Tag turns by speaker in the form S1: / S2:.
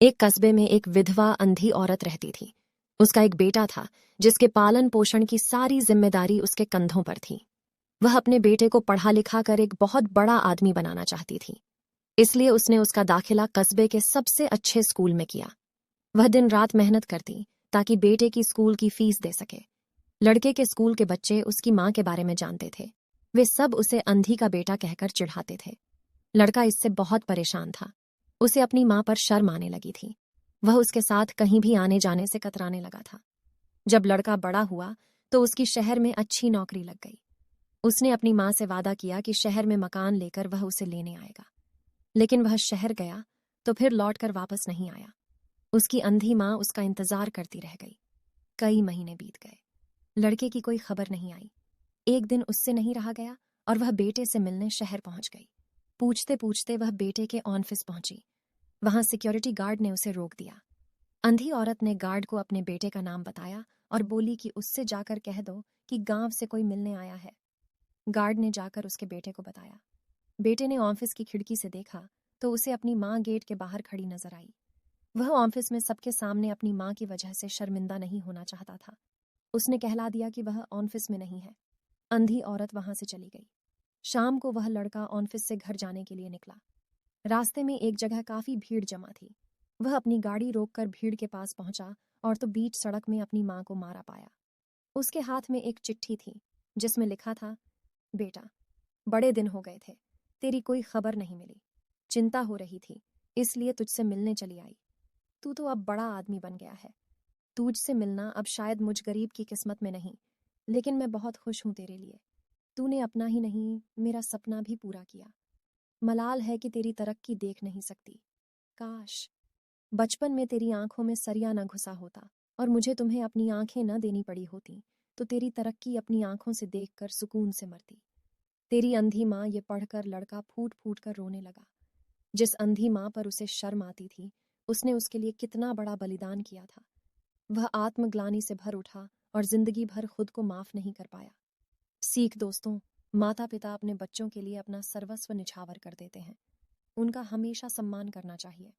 S1: एक कस्बे में एक विधवा अंधी औरत रहती थी। उसका एक बेटा था जिसके पालन पोषण की सारी जिम्मेदारी उसके कंधों पर थी। वह अपने बेटे को पढ़ा लिखा कर एक बहुत बड़ा आदमी बनाना चाहती थी, इसलिए उसने उसका दाखिला कस्बे के सबसे अच्छे स्कूल में किया। वह दिन रात मेहनत करती ताकि बेटे की स्कूल की फीस दे सके। लड़के के स्कूल के बच्चे उसकी माँ के बारे में जानते थे। वे सब उसे अंधी का बेटा कहकर चिढ़ाते थे। लड़का इससे बहुत परेशान था। उसे अपनी माँ पर शर्म आने लगी थी। वह उसके साथ कहीं भी आने जाने से कतराने लगा था। जब लड़का बड़ा हुआ तो उसकी शहर में अच्छी नौकरी लग गई। उसने अपनी माँ से वादा किया कि शहर में मकान लेकर वह उसे लेने आएगा। लेकिन वह शहर गया तो फिर लौटकर वापस नहीं आया। उसकी अंधी माँ उसका इंतजार करती रह गई। कई महीने बीत गए। लड़के की कोई खबर नहीं आई। एक दिन उससे नहीं रहा गया और वह बेटे से मिलने शहर पहुंच गई। पूछते पूछते वह बेटे के ऑफिस पहुंची। वहां सिक्योरिटी गार्ड ने उसे रोक दिया। अंधी औरत ने गार्ड को अपने बेटे का नाम बताया और बोली कि उससे जाकर कह दो कि गांव से कोई मिलने आया है। गार्ड ने जाकर उसके बेटे को बताया। बेटे ने ऑफिस की खिड़की से देखा तो उसे अपनी माँ गेट के बाहर खड़ी नजर आई। वह ऑफिस में सबके सामने अपनी माँ की वजह से शर्मिंदा नहीं होना चाहता था। उसने कहला दिया कि वह ऑफिस में नहीं है। अंधी औरत वहां से चली गई। शाम को वह लड़का ऑफिस से घर जाने के लिए निकला। रास्ते में एक जगह काफी भीड़ जमा थी। वह अपनी गाड़ी रोककर भीड़ के पास पहुंचा और तो बीच सड़क में अपनी माँ को मारा पाया। उसके हाथ में एक चिट्ठी थी जिसमें लिखा था, बेटा, बड़े दिन हो गए थे, तेरी कोई खबर नहीं मिली। चिंता हो रही थी, इसलिए तुझसे मिलने चली आई। तू तो अब बड़ा आदमी बन गया है। तुझसे मिलना अब शायद मुझ गरीब की किस्मत में नहीं, लेकिन मैं बहुत खुश हूं तेरे लिए। तूने अपना ही नहीं, मेरा सपना भी पूरा किया। मलाल है कि तेरी तरक्की देख नहीं सकती। काश बचपन में तेरी आंखों में सरिया न घुसा होता और मुझे तुम्हें अपनी आंखें न देनी पड़ी होती, तो तेरी तरक्की अपनी आंखों से देखकर सुकून से मरती। तेरी अंधी माँ ये पढ़कर लड़का फूट फूट कर रोने लगा। जिस अंधी माँ पर उसे शर्म आती थी, उसने उसके लिए कितना बड़ा बलिदान किया था। वह आत्मग्लानि से भर उठा और जिंदगी भर खुद को माफ नहीं कर पाया। सीख दोस्तों, माता पिता अपने बच्चों के लिए अपना सर्वस्व निछावर कर देते हैं। उनका हमेशा सम्मान करना चाहिए।